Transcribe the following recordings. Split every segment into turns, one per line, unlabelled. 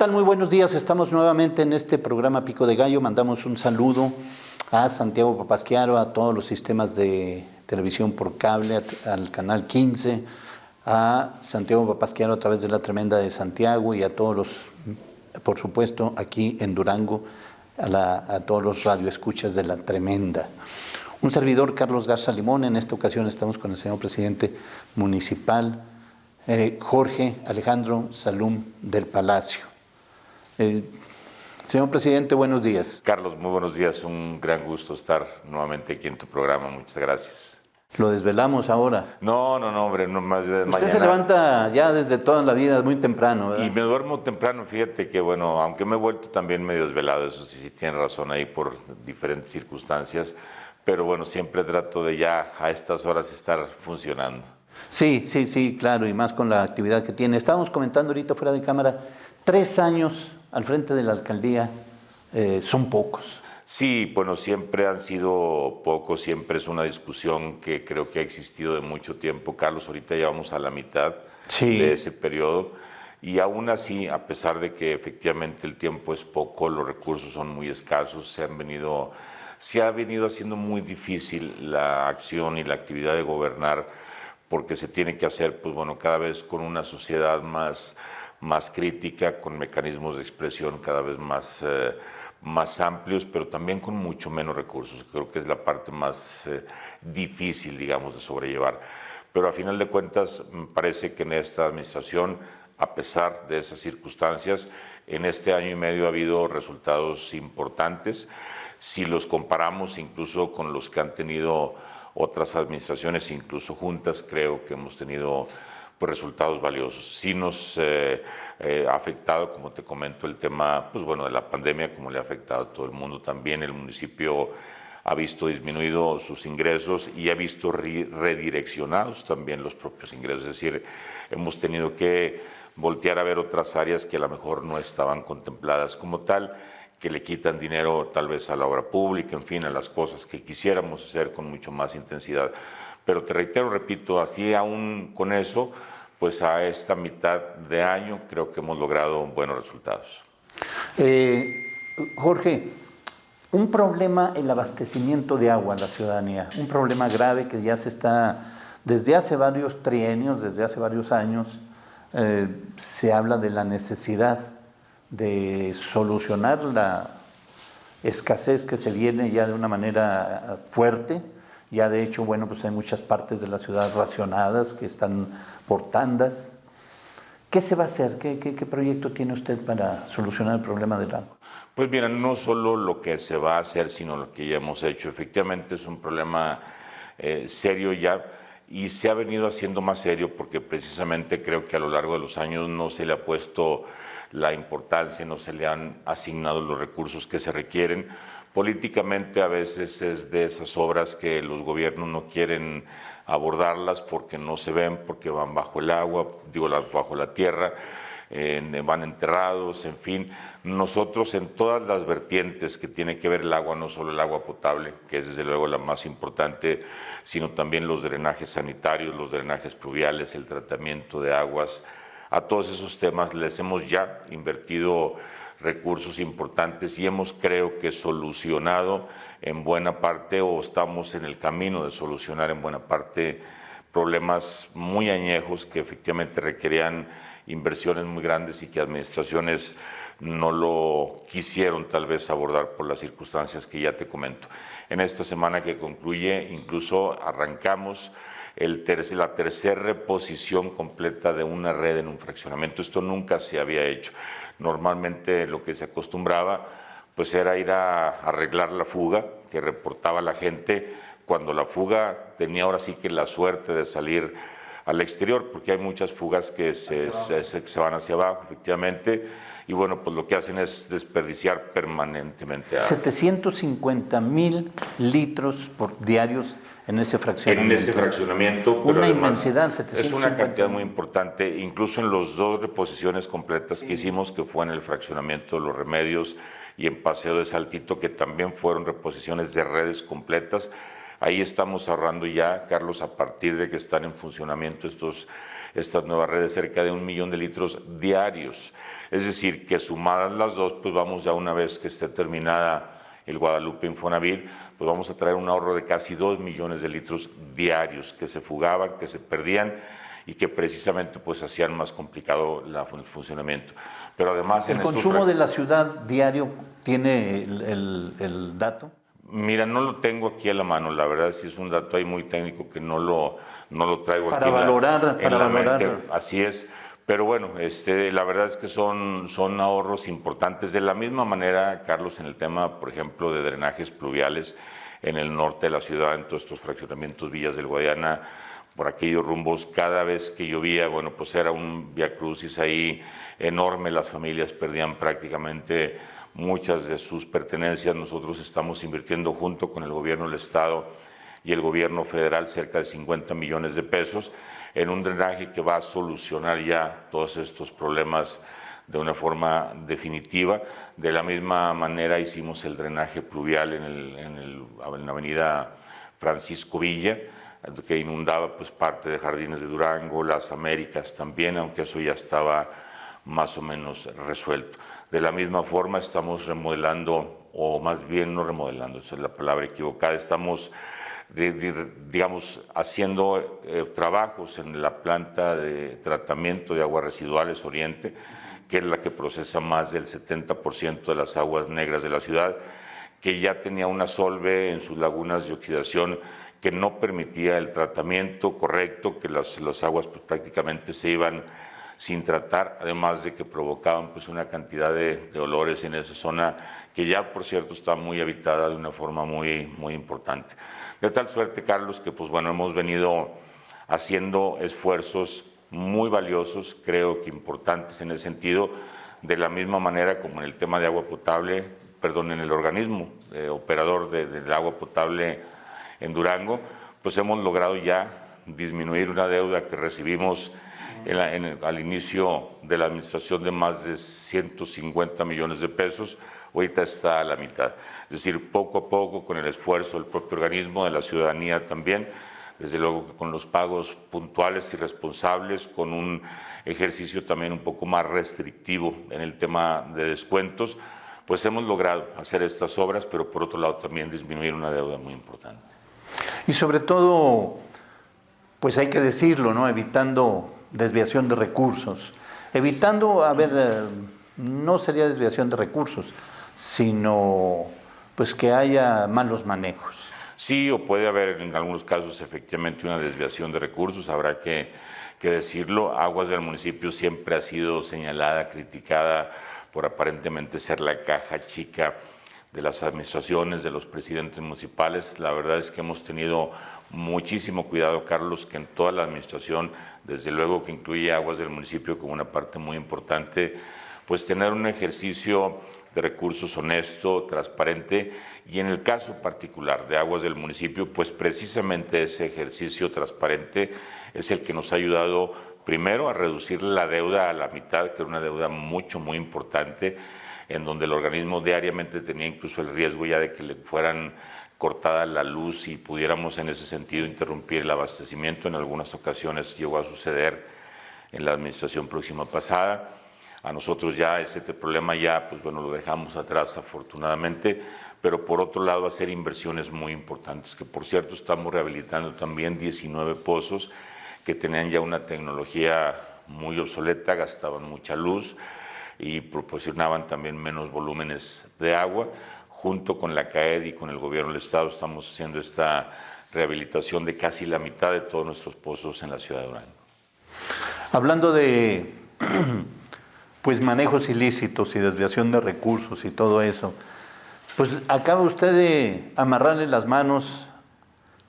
tal? Muy buenos días. Estamos nuevamente en este programa Pico de Gallo. Mandamos un saludo a Santiago Papasquiaro, a todos los sistemas de televisión por cable, al canal 15, a Santiago Papasquiaro a través de La Tremenda de Santiago y a todos los, por supuesto, aquí en Durango, a todos los radioescuchas de La Tremenda. Un servidor, Carlos Garza Limón. En esta ocasión estamos con el señor presidente municipal, Jorge Alejandro Salum del Palacio. Señor presidente, buenos días.
Carlos, muy buenos días. Un gran gusto estar nuevamente aquí en tu programa. Muchas gracias.
Lo desvelamos ahora.
No, hombre, no más de mañana.
Usted se levanta ya desde toda la vida muy temprano, ¿verdad?
Y me duermo temprano, fíjate que, bueno, aunque me he vuelto también medio desvelado, eso sí tiene razón ahí por diferentes circunstancias, pero bueno, siempre trato de ya a estas horas estar funcionando.
Sí, claro, y más con la actividad que tiene. Estábamos comentando ahorita fuera de cámara, 3 años al frente de la alcaldía son pocos.
Sí, bueno, siempre han sido pocos, siempre es una discusión que creo que ha existido de mucho tiempo. Carlos, ahorita llevamos a la mitad de ese periodo y aún así, a pesar de que efectivamente el tiempo es poco, los recursos son muy escasos, se ha venido haciendo muy difícil la acción y la actividad de gobernar porque se tiene que hacer, pues bueno, cada vez con una sociedad más crítica, con mecanismos de expresión cada vez más amplios, pero también con mucho menos recursos. Creo que es la parte más difícil, digamos, de sobrellevar. Pero a final de cuentas, me parece que en esta administración, a pesar de esas circunstancias, en este año y medio ha habido resultados importantes. Si los comparamos incluso con los que han tenido otras administraciones, incluso juntas, creo que hemos tenido pues, resultados valiosos. Sí nos ha afectado, como te comento, el tema pues, bueno, de la pandemia, como le ha afectado a todo el mundo también. El municipio ha visto disminuido sus ingresos y ha visto redireccionados también los propios ingresos. Es decir, hemos tenido que voltear a ver otras áreas que a lo mejor no estaban contempladas como tal, que le quitan dinero tal vez a la obra pública, en fin, a las cosas que quisiéramos hacer con mucho más intensidad. Pero te reitero, repito, así aún con eso, pues a esta mitad de año creo que hemos logrado buenos resultados.
Jorge, un problema el abastecimiento de agua a la ciudadanía, un problema grave que ya se está, desde hace varios trienios, desde hace varios años, se habla de la necesidad de solucionar la escasez que se viene ya de una manera fuerte. Ya de hecho, bueno, pues hay muchas partes de la ciudad racionadas que están por tandas. ¿Qué se va a hacer? ¿Qué proyecto tiene usted para solucionar el problema del agua?
Pues mira, no solo lo que se va a hacer, sino lo que ya hemos hecho. Efectivamente es un problema serio ya y se ha venido haciendo más serio porque precisamente creo que a lo largo de los años no se le ha puesto la importancia, no se le han asignado los recursos que se requieren. Políticamente a veces es de esas obras que los gobiernos no quieren abordarlas porque no se ven, porque van bajo el agua, bajo la tierra, van enterrados, en fin. Nosotros en todas las vertientes que tiene que ver el agua, no solo el agua potable, que es desde luego la más importante, sino también los drenajes sanitarios, los drenajes pluviales, el tratamiento de aguas. A todos esos temas les hemos ya invertido recursos importantes y hemos creo que solucionado en buena parte o estamos en el camino de solucionar en buena parte problemas muy añejos que efectivamente requerían inversiones muy grandes y que administraciones no lo quisieron tal vez abordar por las circunstancias que ya te comento. En esta semana que concluye incluso arrancamos la tercera reposición completa de una red en un fraccionamiento. Esto nunca se había hecho. Normalmente lo que se acostumbraba pues era ir a arreglar la fuga que reportaba la gente cuando la fuga tenía ahora sí que la suerte de salir al exterior, porque hay muchas fugas que se van hacia abajo, efectivamente, y bueno, pues lo que hacen es desperdiciar permanentemente agua.
750,000 litros diarios en ese fraccionamiento.
En ese fraccionamiento.
Una inmensidad, 750.
Es una cantidad muy importante, incluso en las 2 reposiciones completas que hicimos, que fue en el fraccionamiento de Los Remedios y en Paseo de Saltito, que también fueron reposiciones de redes completas. Ahí estamos ahorrando ya, Carlos, a partir de que están en funcionamiento estas nuevas redes cerca de 1 millón de litros diarios. Es decir, que sumadas las dos, pues vamos ya una vez que esté terminada el Guadalupe Infonavit, pues vamos a traer un ahorro de casi 2 millones de litros diarios que se fugaban, que se perdían y que precisamente pues hacían más complicado el funcionamiento. Pero además
¿El consumo de la ciudad diario tiene el dato?
Mira, no lo tengo aquí a la mano, la verdad sí es un dato ahí muy técnico que no lo traigo
para
aquí
valorar,
en la
valorar.
mente. Así es, pero bueno, la verdad es que son ahorros importantes. De la misma manera, Carlos, en el tema, por ejemplo, de drenajes pluviales en el norte de la ciudad, en todos estos fraccionamientos, Villas del Guadiana, por aquellos rumbos, cada vez que llovía, bueno, pues era un viacrucis ahí enorme, las familias perdían prácticamente muchas de sus pertenencias. Nosotros estamos invirtiendo junto con el gobierno del Estado y el gobierno federal cerca de 50 millones de pesos en un drenaje que va a solucionar ya todos estos problemas de una forma definitiva. De la misma manera hicimos el drenaje pluvial en la avenida Francisco Villa, que inundaba pues parte de Jardines de Durango, Las Américas también, aunque eso ya estaba más o menos resuelto. De la misma forma estamos remodelando, o más bien no remodelando, esa es la palabra equivocada, estamos digamos haciendo trabajos en la planta de tratamiento de aguas residuales Oriente, que es la que procesa más del 70% de las aguas negras de la ciudad, que ya tenía una solve en sus lagunas de oxidación que no permitía el tratamiento correcto, que las aguas pues, prácticamente se iban sin tratar, además de que provocaban pues, una cantidad de olores en esa zona que ya, por cierto, está muy habitada de una forma muy, muy importante. De tal suerte, Carlos, que pues, bueno, hemos venido haciendo esfuerzos muy valiosos, creo que importantes en el sentido, de la misma manera como en el tema de agua potable, en el organismo operador del agua potable en Durango, pues hemos logrado ya disminuir una deuda que recibimos al inicio de la administración de más de 150 millones de pesos, ahorita está a la mitad. Es decir, poco a poco, con el esfuerzo del propio organismo, de la ciudadanía también, desde luego que con los pagos puntuales y responsables, con un ejercicio también un poco más restrictivo en el tema de descuentos, pues hemos logrado hacer estas obras, pero por otro lado también disminuir una deuda muy importante.
Y sobre todo, pues hay que decirlo, ¿no? Evitando desviación de recursos. Evitando, no sería desviación de recursos, sino pues que haya malos manejos.
Sí, o puede haber en algunos casos efectivamente una desviación de recursos, habrá que decirlo. Aguas del Municipio siempre ha sido señalada, criticada por aparentemente ser la caja chica de las administraciones, de los presidentes municipales. La verdad es que hemos tenido muchísimo cuidado, Carlos, que en toda la administración, desde luego que incluye Aguas del Municipio como una parte muy importante, pues tener un ejercicio de recursos honesto, transparente, y en el caso particular de Aguas del Municipio, pues precisamente ese ejercicio transparente es el que nos ha ayudado primero a reducir la deuda a la mitad, que era una deuda muy importante, en donde el organismo diariamente tenía incluso el riesgo ya de que le fueran cortada la luz y pudiéramos en ese sentido interrumpir el abastecimiento. En algunas ocasiones llegó a suceder en la administración próxima pasada. A nosotros ya ese problema ya, pues bueno, lo dejamos atrás afortunadamente, pero por otro lado hacer inversiones muy importantes, que por cierto estamos rehabilitando también 19 pozos que tenían ya una tecnología muy obsoleta, gastaban mucha luz y proporcionaban también menos volúmenes de agua. Junto con la CAED y con el gobierno del Estado estamos haciendo esta rehabilitación de casi la mitad de todos nuestros pozos en la ciudad de Durango.
Hablando de pues manejos ilícitos y desviación de recursos y todo eso, pues acaba usted de amarrarle las manos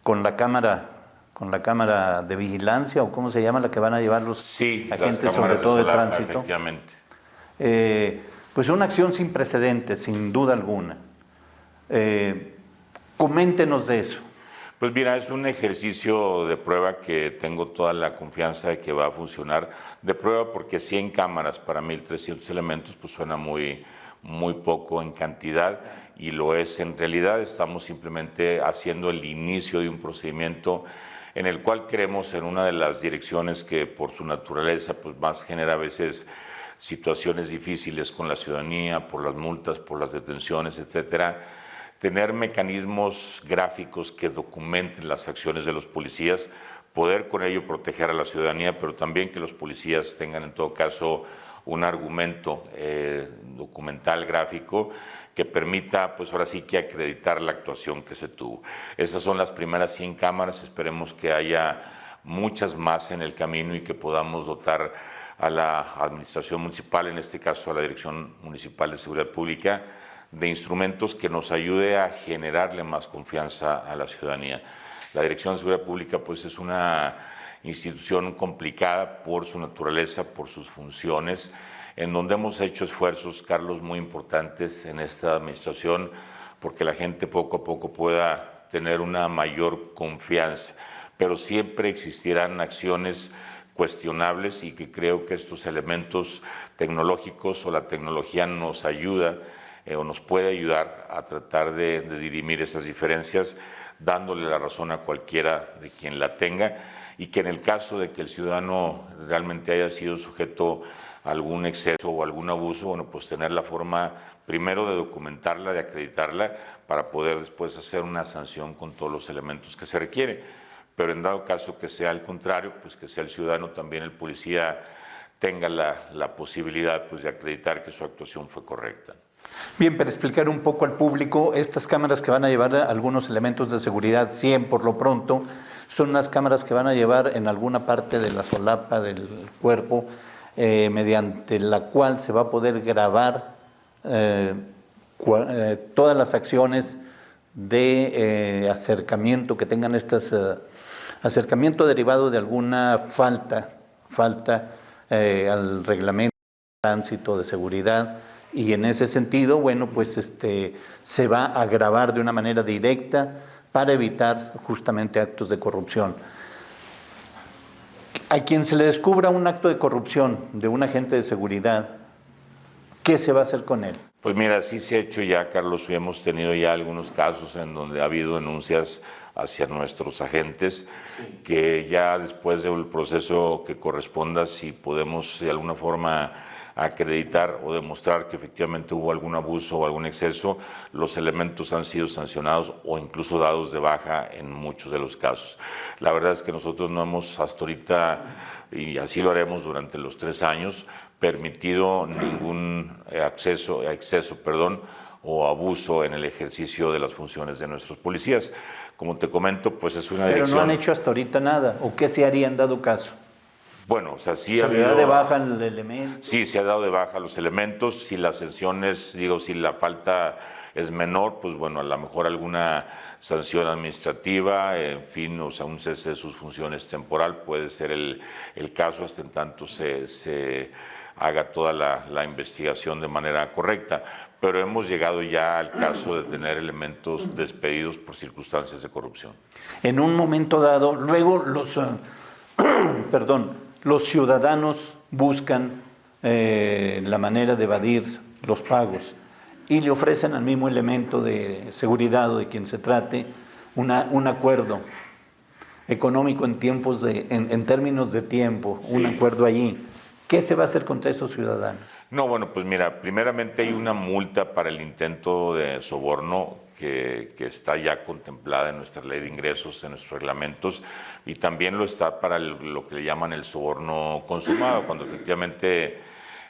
con la cámara de vigilancia, o cómo se llama, la que van a llevar los agentes, sobre todo de tránsito.
Efectivamente.
Pues una acción sin precedentes, sin duda alguna. Coméntenos de eso.
Pues mira, es un ejercicio de prueba que tengo toda la confianza de que va a funcionar. De prueba porque 100 cámaras para 1.300 elementos pues suena muy poco en cantidad, y lo es en realidad. Estamos simplemente haciendo el inicio de un procedimiento en el cual creemos en una de las direcciones que por su naturaleza pues más genera a veces situaciones difíciles con la ciudadanía, por las multas, por las detenciones, etcétera, tener mecanismos gráficos que documenten las acciones de los policías, poder con ello proteger a la ciudadanía, pero también que los policías tengan en todo caso un argumento documental gráfico que permita, pues ahora sí que acreditar la actuación que se tuvo. Esas son las primeras 100 cámaras, esperemos que haya muchas más en el camino y que podamos dotar a la administración municipal, en este caso a la Dirección Municipal de Seguridad Pública, de instrumentos que nos ayude a generarle más confianza a la ciudadanía. La Dirección de Seguridad Pública pues es una institución complicada por su naturaleza, por sus funciones, en donde hemos hecho esfuerzos, Carlos, muy importantes en esta administración, porque la gente poco a poco pueda tener una mayor confianza, pero siempre existirán acciones cuestionables y que creo que estos elementos tecnológicos o la tecnología nos ayuda o nos puede ayudar a tratar de dirimir esas diferencias, dándole la razón a cualquiera de quien la tenga, y que en el caso de que el ciudadano realmente haya sido sujeto a algún exceso o algún abuso, bueno, pues tener la forma primero de documentarla, de acreditarla, para poder después hacer una sanción con todos los elementos que se requiere. Pero en dado caso que sea al contrario, pues que sea el ciudadano, también el policía tenga la posibilidad pues de acreditar que su actuación fue correcta.
Bien, para explicar un poco al público, estas cámaras que van a llevar algunos elementos de seguridad, 100 por lo pronto, son unas cámaras que van a llevar en alguna parte de la solapa del cuerpo, mediante la cual se va a poder grabar todas las acciones de acercamiento que tengan acercamiento derivado de alguna falta al reglamento de tránsito de seguridad. Y en ese sentido, bueno, pues se va a grabar de una manera directa para evitar justamente actos de corrupción. A quien se le descubra un acto de corrupción de un agente de seguridad, ¿qué se va a hacer con él?
Pues mira, sí se ha hecho ya, Carlos, y hemos tenido ya algunos casos en donde ha habido denuncias hacia nuestros agentes, sí, que ya después del proceso que corresponda, si podemos de alguna forma acreditar o demostrar que efectivamente hubo algún abuso o algún exceso, los elementos han sido sancionados o incluso dados de baja en muchos de los casos. La verdad es que nosotros no hemos hasta ahorita, y así lo haremos durante los 3 años, permitido ningún exceso o abuso en el ejercicio de las funciones de nuestros policías. Como te comento, pues es una dirección...
Pero no han hecho hasta ahorita nada, ¿o qué se haría en dado caso?
Bueno, o sea, sí
ha habido... ¿Se da de baja el elemento?
Sí, se ha dado de baja los elementos. Si las sanciones, si la falta es menor, pues bueno, a lo mejor alguna sanción administrativa, en fin, o sea, un cese de sus funciones temporal puede ser el caso, hasta en tanto se haga toda la investigación de manera correcta. Pero hemos llegado ya al caso de tener elementos despedidos por circunstancias de corrupción.
En un momento dado, luego los ciudadanos buscan la manera de evadir los pagos y le ofrecen al mismo elemento de seguridad o de quien se trate un acuerdo económico en términos de tiempo, sí, un acuerdo allí. ¿Qué se va a hacer contra esos ciudadanos?
No, bueno, pues mira, primeramente hay una multa para el intento de soborno que está ya contemplada en nuestra ley de ingresos, en nuestros reglamentos, y también lo está para lo que le llaman el soborno consumado, cuando efectivamente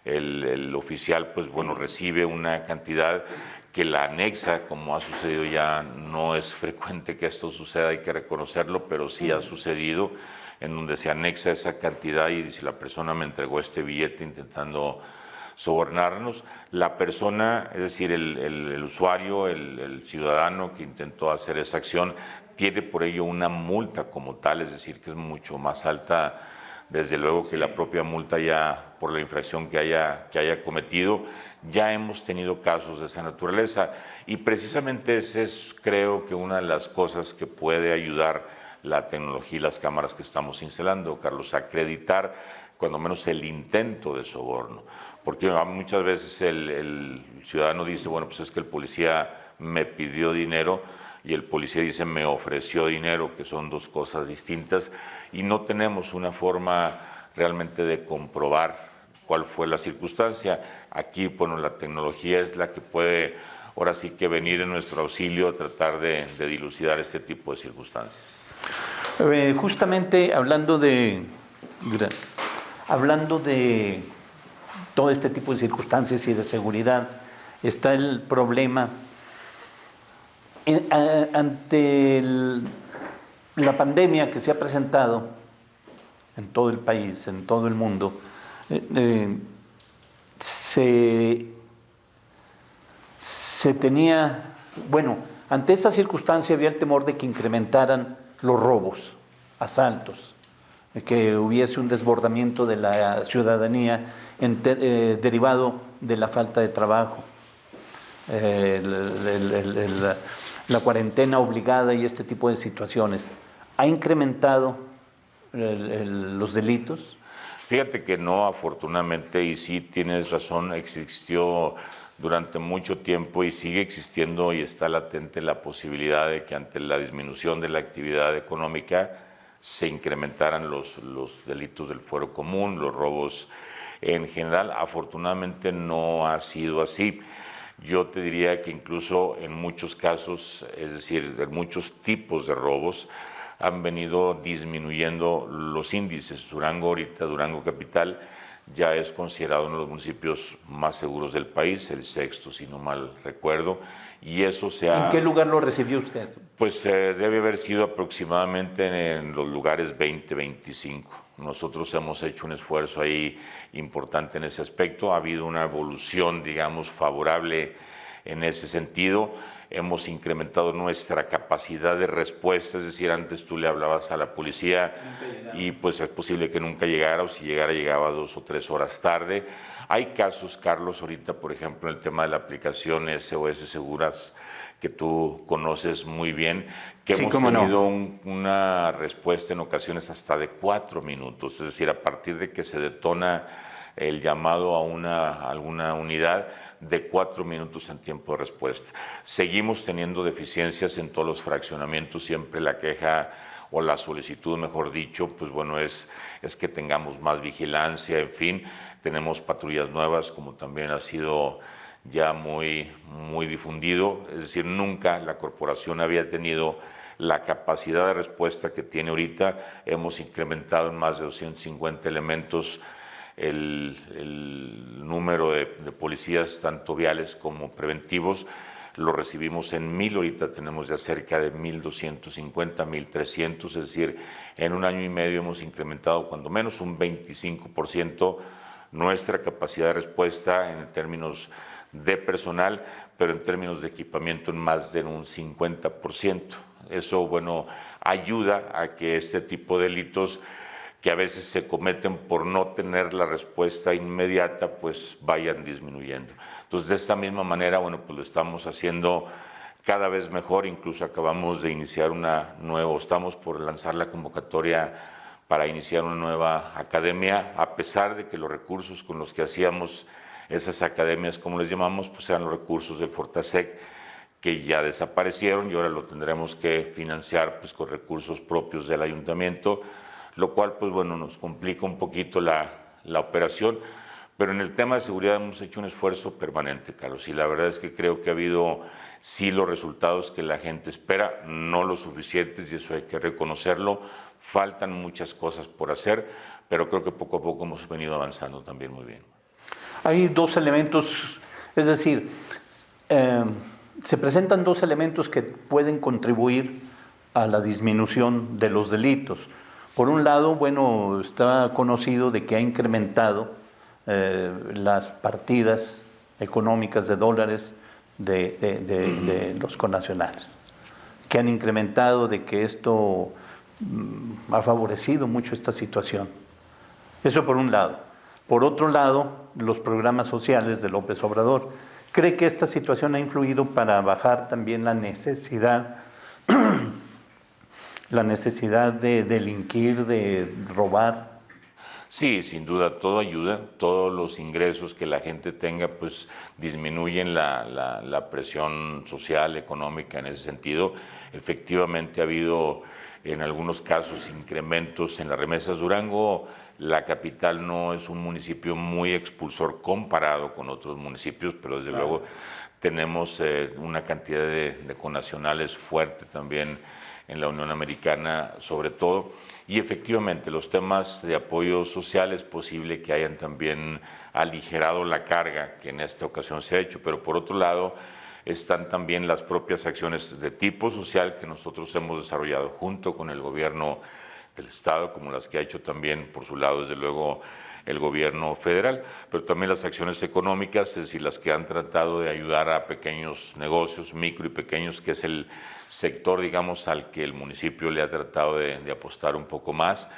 el oficial, pues bueno, recibe una cantidad que la anexa, como ha sucedido ya, no es frecuente que esto suceda, hay que reconocerlo, pero sí ha sucedido, en donde se anexa esa cantidad y dice, la persona me entregó este billete intentando sobornarnos. La persona, es decir, el usuario, el ciudadano que intentó hacer esa acción, tiene por ello una multa como tal, es decir, que es mucho más alta, desde luego, que la propia multa ya por la infracción que haya cometido. Ya hemos tenido casos de esa naturaleza y precisamente esa es, creo que, una de las cosas que puede ayudar la tecnología y las cámaras que estamos instalando, Carlos, a acreditar cuando menos el intento de soborno. Porque muchas veces el ciudadano dice, bueno, pues es que el policía me pidió dinero. y el policía dice me ofreció dinero, que son dos cosas distintas, y no tenemos una forma realmente de comprobar cuál fue la circunstancia. Aquí, bueno, la tecnología es la que puede ahora sí que venir en nuestro auxilio a tratar de dilucidar este tipo de circunstancias.
Justamente hablando de todo este tipo de circunstancias y de seguridad, está el problema ante la pandemia que se ha presentado en todo el país, en todo el mundo. Se tenía, bueno, ante esa circunstancia había el temor de que incrementaran los robos, asaltos, que hubiese un desbordamiento de la ciudadanía derivado de la falta de trabajo, la cuarentena obligada y este tipo de situaciones. ¿Ha incrementado los delitos?
Fíjate que no, afortunadamente, y sí tienes razón, existió durante mucho tiempo y sigue existiendo y está latente la posibilidad de que ante la disminución de la actividad económica se incrementaran los delitos del fuero común, los robos en general. Afortunadamente no ha sido así. Yo te diría que incluso en muchos casos, es decir, en muchos tipos de robos, han venido disminuyendo los índices. Durango ahorita, Durango Capital, ya es considerado uno de los municipios más seguros del país, el sexto, si no mal recuerdo, y eso se ha...
¿En qué lugar lo recibió usted?
Pues debe haber sido aproximadamente en los lugares 20-25. Nosotros hemos hecho un esfuerzo ahí importante en ese aspecto, ha habido una evolución, digamos, favorable en ese sentido. Hemos incrementado nuestra capacidad de respuesta, es decir, antes tú le hablabas a la policía y pues es posible que nunca llegara, o si llegara, llegaba 2 o 3 horas tarde. Hay casos, Carlos, ahorita, por ejemplo, en el tema de la aplicación SOS Seguras, que tú conoces muy bien, que
sí,
hemos tenido una respuesta en ocasiones hasta de 4 minutos, es decir, a partir de que se detona el llamado a alguna unidad, de 4 minutos en tiempo de respuesta. Seguimos teniendo deficiencias en todos los fraccionamientos, siempre la queja o la solicitud, mejor dicho, pues bueno, es que tengamos más vigilancia, en fin, tenemos patrullas nuevas, como también ha sido ya muy difundido, es decir, nunca la corporación había tenido la capacidad de respuesta que tiene ahorita. Hemos incrementado en más de 250 elementos el número de policías, tanto viales como preventivos. Lo recibimos en 1,000, ahorita tenemos ya cerca de 1,250, 1,300, es decir, en un año y medio hemos incrementado cuando menos un 25% nuestra capacidad de respuesta en términos de personal, pero en términos de equipamiento en más de un 50%. Eso, bueno, ayuda a que este tipo de delitos que a veces se cometen por no tener la respuesta inmediata, pues vayan disminuyendo. Entonces, de esta misma manera, bueno, pues lo estamos haciendo cada vez mejor. Incluso acabamos de iniciar estamos por lanzar la convocatoria para iniciar una nueva academia, a pesar de que los recursos con los que hacíamos esas academias, como les llamamos, pues eran los recursos del Fortasec, que ya desaparecieron y ahora lo tendremos que financiar pues con recursos propios del ayuntamiento, lo cual pues bueno nos complica un poquito la operación, pero en el tema de seguridad hemos hecho un esfuerzo permanente, Carlos, y la verdad es que creo que ha habido sí los resultados que la gente espera, no los suficientes, y eso hay que reconocerlo. Faltan muchas cosas por hacer, pero creo que poco a poco hemos venido avanzando también muy bien.
Hay dos elementos, es decir, se presentan dos elementos que pueden contribuir a la disminución de los delitos. Por un lado, bueno, está conocido de que ha incrementado las partidas económicas de dólares de los connacionales, que han incrementado, de que esto ha favorecido mucho esta situación. Eso por un lado. Por otro lado, los programas sociales de López Obrador. ¿Cree que esta situación ha influido para bajar también la necesidad de delinquir, de robar?
Sí, sin duda, todo ayuda, todos los ingresos que la gente tenga, pues disminuyen la presión social, económica en ese sentido. Efectivamente ha habido en algunos casos incrementos en las remesas. Durango, la capital, no es un municipio muy expulsor comparado con otros municipios, pero desde luego tenemos una cantidad de connacionales fuerte también en la Unión Americana, sobre todo. Y efectivamente, los temas de apoyo social es posible que hayan también aligerado la carga que en esta ocasión se ha hecho, pero por otro lado están también las propias acciones de tipo social que nosotros hemos desarrollado junto con el gobierno del Estado, como las que ha hecho también por su lado, desde luego, el gobierno federal, pero también las acciones económicas, es decir, las que han tratado de ayudar a pequeños negocios, micro y pequeños, que es el sector, digamos, al que el municipio le ha tratado de apostar un poco más.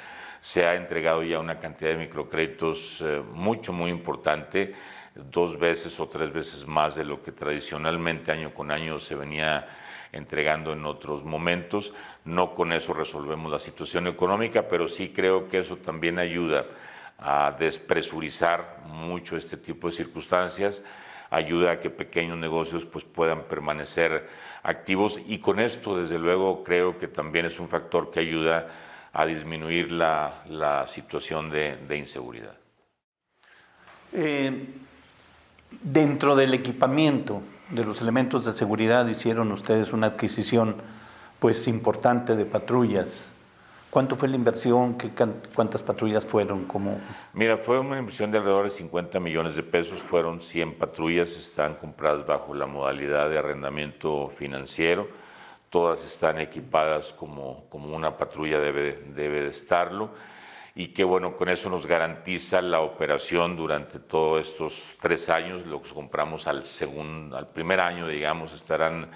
Se ha entregado ya una cantidad de microcréditos muy importante, 2 veces o 3 veces más de lo que tradicionalmente año con año se venía entregando en otros momentos. No con eso resolvemos la situación económica, pero sí creo que eso también ayuda a despresurizar mucho este tipo de circunstancias, ayuda a que pequeños negocios pues puedan permanecer activos, y con esto desde luego creo que también es un factor que ayuda a disminuir la situación de inseguridad.
Dentro del equipamiento de los elementos de seguridad hicieron ustedes una adquisición pues importante de patrullas. ¿Cuánto fue la inversión? ¿Cuántas patrullas fueron?
Mira, fue una inversión de alrededor de 50 millones de pesos, fueron 100 patrullas, están compradas bajo la modalidad de arrendamiento financiero, todas están equipadas como una patrulla debe de estarlo, y que bueno, con eso nos garantiza la operación durante todos estos 3 años. Los compramos al primer año, digamos, estarán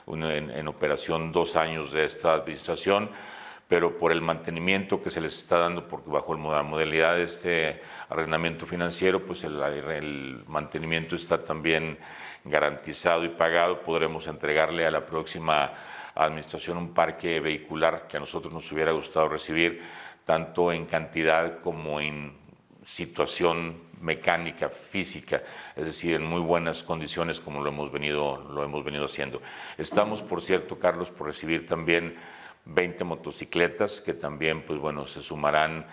en operación 2 años de esta administración, pero por el mantenimiento que se les está dando, porque bajo la modalidad de este arrendamiento financiero, pues el mantenimiento está también garantizado y pagado. Podremos entregarle a la próxima administración un parque vehicular que a nosotros nos hubiera gustado recibir, tanto en cantidad como en situación mecánica, física, es decir, en muy buenas condiciones como lo hemos venido haciendo. Estamos, por cierto, Carlos, por recibir también 20 motocicletas que también, pues bueno, se sumarán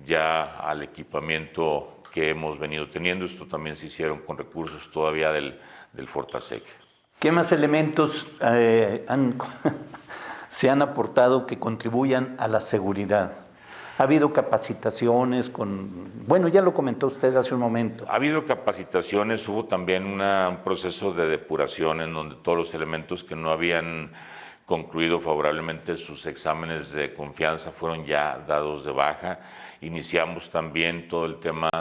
ya al equipamiento que hemos venido teniendo. Esto también se hicieron con recursos todavía del Fortasec.
¿Qué más elementos se han aportado que contribuyan a la seguridad? ¿Ha habido capacitaciones bueno, ya lo comentó usted hace un momento?
Ha habido capacitaciones, hubo también un proceso de depuración en donde todos los elementos que no habían concluido favorablemente sus exámenes de confianza fueron ya dados de baja. Iniciamos también todo el tema,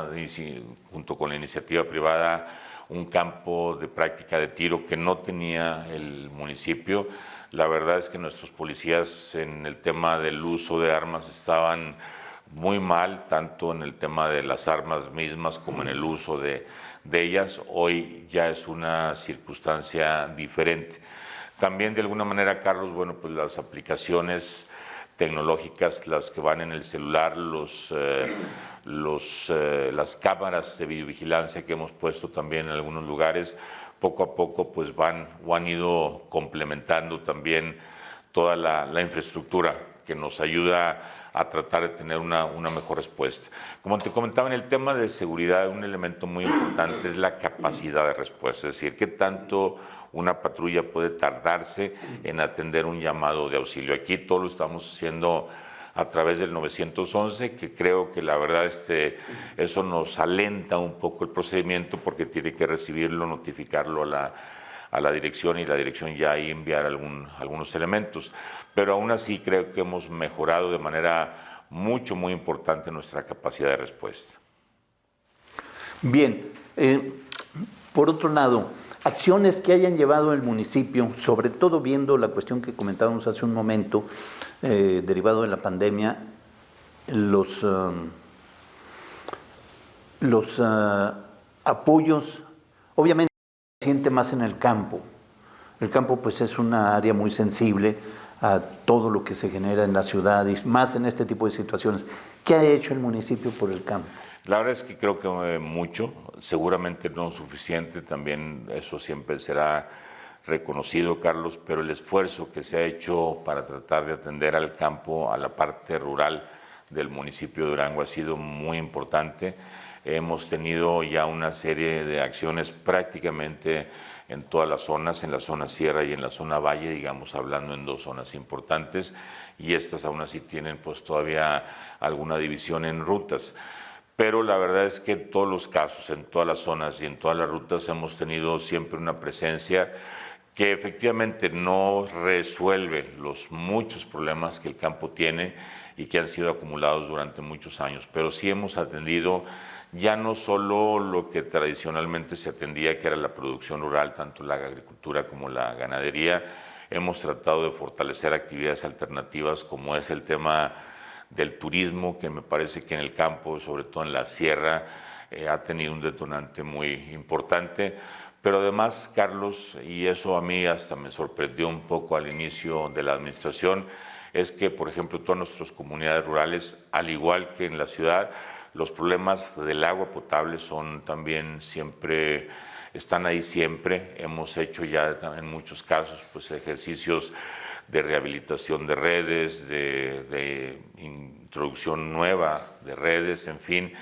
junto con la iniciativa privada, un campo de práctica de tiro que no tenía el municipio. La verdad es que nuestros policías en el tema del uso de armas estaban muy mal, tanto en el tema de las armas mismas como en el uso de ellas. Hoy ya es una circunstancia diferente. También de alguna manera, Carlos, bueno, pues las aplicaciones tecnológicas, las que van en el celular, las cámaras de videovigilancia que hemos puesto también en algunos lugares, poco a poco pues han ido complementando también toda la infraestructura que nos ayuda a tratar de tener una mejor respuesta. Como te comentaba, en el tema de seguridad, un elemento muy importante es la capacidad de respuesta, es decir, qué tanto una patrulla puede tardarse en atender un llamado de auxilio. Aquí todo lo estamos haciendo a través del 911, que creo que la verdad eso nos alenta un poco el procedimiento, porque tiene que recibirlo, notificarlo a la dirección, y la dirección ya ahí enviar algunos elementos. Pero aún así creo que hemos mejorado de manera muy importante nuestra capacidad de respuesta.
Bien, por otro lado, acciones que hayan llevado el municipio, sobre todo viendo la cuestión que comentábamos hace un momento, derivado de la pandemia, los apoyos, obviamente se siente más en el campo. El campo pues es una área muy sensible a todo lo que se genera en la ciudad y más en este tipo de situaciones. ¿Qué ha hecho el municipio por el campo?
La verdad es que creo que mucho, seguramente no suficiente, también eso siempre será reconocido, Carlos, pero el esfuerzo que se ha hecho para tratar de atender al campo, a la parte rural del municipio de Durango ha sido muy importante. Hemos tenido ya una serie de acciones prácticamente en todas las zonas, en la zona sierra y en la zona valle, digamos, hablando en dos zonas importantes, y estas aún así tienen pues todavía alguna división en rutas. Pero la verdad es que en todos los casos, en todas las zonas y en todas las rutas hemos tenido siempre una presencia que efectivamente no resuelve los muchos problemas que el campo tiene y que han sido acumulados durante muchos años, pero sí hemos atendido ya no solo lo que tradicionalmente se atendía, que era la producción rural, tanto la agricultura como la ganadería. Hemos tratado de fortalecer actividades alternativas como es el tema del turismo, que me parece que en el campo, sobre todo en la sierra, ha tenido un detonante muy importante. Pero además, Carlos, y eso a mí hasta me sorprendió un poco al inicio de la administración, es que, por ejemplo, todas nuestras comunidades rurales, al igual que en la ciudad, los problemas del agua potable son también siempre, están ahí siempre. Hemos hecho ya en muchos casos pues ejercicios de rehabilitación de redes, de introducción nueva de redes, en fin.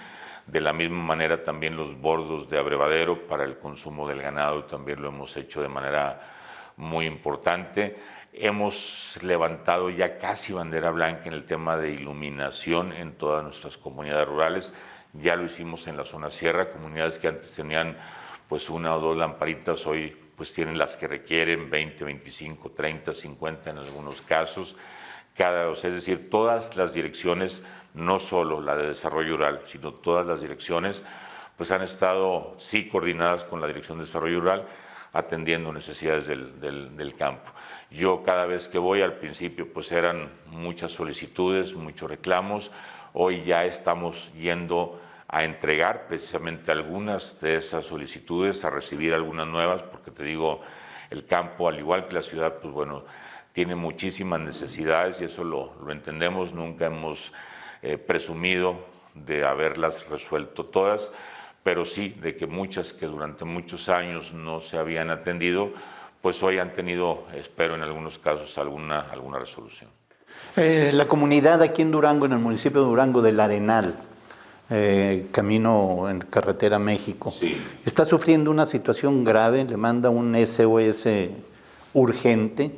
De la misma manera también los bordos de abrevadero para el consumo del ganado también lo hemos hecho de manera muy importante. Hemos levantado ya casi bandera blanca en el tema de iluminación en todas nuestras comunidades rurales. Ya lo hicimos en la zona sierra, comunidades que antes tenían pues una o dos lamparitas, hoy pues tienen las que requieren, 20, 25, 30, 50 en algunos casos. Es decir, todas las direcciones, no solo la de desarrollo rural, sino todas las direcciones, pues han estado sí coordinadas con la Dirección de Desarrollo Rural, atendiendo necesidades del campo. Yo cada vez que voy, al principio pues eran muchas solicitudes, muchos reclamos, hoy ya estamos yendo a entregar precisamente algunas de esas solicitudes, a recibir algunas nuevas, porque te digo, el campo, al igual que la ciudad, pues bueno, tiene muchísimas necesidades y eso lo entendemos, nunca hemos presumido de haberlas resuelto todas, pero sí de que muchas que durante muchos años no se habían atendido, pues hoy han tenido, espero en algunos casos, alguna resolución.
La comunidad aquí en Durango, en el municipio de Durango del Arenal, camino en carretera México,
sí,
está sufriendo una situación grave, le manda un SOS urgente,